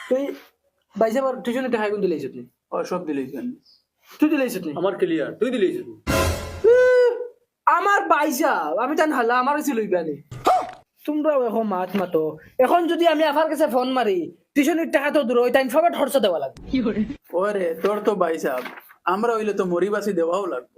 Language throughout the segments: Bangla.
তুই বাইসা টিউশনে টাকা কোন দিলাইছ তুই? ও সব দিলেই কেন? তুই দিলাইছ তুই? আমার ক্লিয়ার, তুই দিলিস আমার বাইসা আমি তান হালা আমার কাছে লইবা নি। তোমরাও এখন মাত মাতো। এখন যদি আমি আফার কাছে ফোন মারি টিউশনের টাকা তো দূর ওই টাইম সবার খরচ দেওয়া লাগবে। ওরে তোর তো ভাই সাহেব, আমরা হইলে তো মরিবাসি দেওয়াও লাগবে।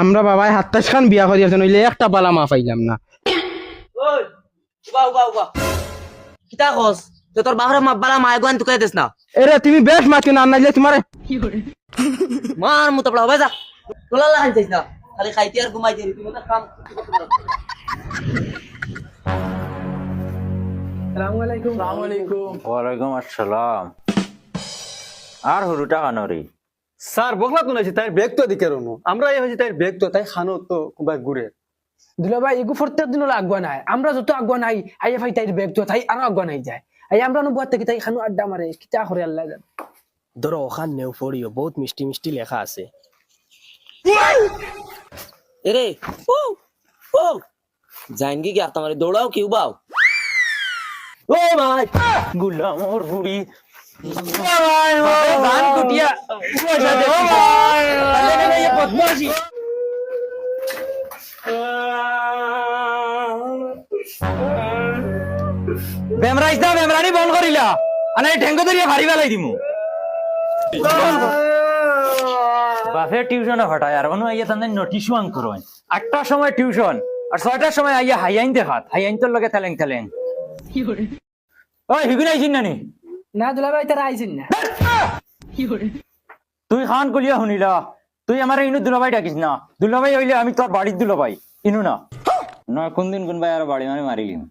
আমরা বাবাই 27 খান বিয়া করিয়াছেন হইলে একটা বালা মা পাইলাম না। ওই বাউ বাউ বাউ কিতা কস তো তোর বাহরে বালা মায় গোয়ান তুকাই দেস না এরে তুমি বেশ মাতি না নাইলে তোমারে মার মু তপলা হবে যা তোলা লাগাই যাইস না খালি খাইতে আর ঘুমাই যাই তুমি তো কাম আসসালামু আলাইকুম। আসসালামু আলাইকুম। ওয়ালাইকুম আসসালাম। আর হুরুটা কানরি স্যার বকলা তো নাইছি তাই ব্যাগ তো দিকে রনো আমরা এই হইছি তাই ব্যাগ তো তাই খানো তো কুবাই ঘুরে দুলা ভাই এগু প্রত্যেক দিন হলো আগুয়া নাই আমরা যত আগুয়া নাই আইয়া ভাই তাই ব্যাগ তো তাই আরো আগুয়া নাই যায় আই আমরা নো বুয়াতে কি তাই খানো আড্ডা মারে কিতা করে আল্লাহ জানে। ধরো ওখান নেও পড়িও বহুত মিষ্টি মিষ্টি লেখা আছে। এরে ও ও জাইনগি কি তোমার দৌড়াও কিউ বাও ও ভাই গুলাম ওর হুড়ি গান কুটিয়া বেমরাইছ না বেমরানি বন্ধ করিলা আনে ঠেঙ্গ ধরিয়া ভারি বেলাই দিমু বাফে টিউশনে হটায় আর কোনো আইয়া তাদের নোটিশ ওয়ান করো 8টার সময় টিউশন আর 6টার সময় আইয়া হাইয়াইন দেখাত হাইয়াইন তোর লগে থালেং থালেং ওই হিগুন আইছিন নানি না দুলা ভাই তারা আইছেন না। তুই খান কলিয়া শুনিলা তুই আমার ইনু দুলাভাই ডাকিস না দুলাভাই হইলে আমি তোর বাড়ির দুলাভাই ইনু না না কোনদিন কোনবাই আর বাড়ি মানে মারিলিম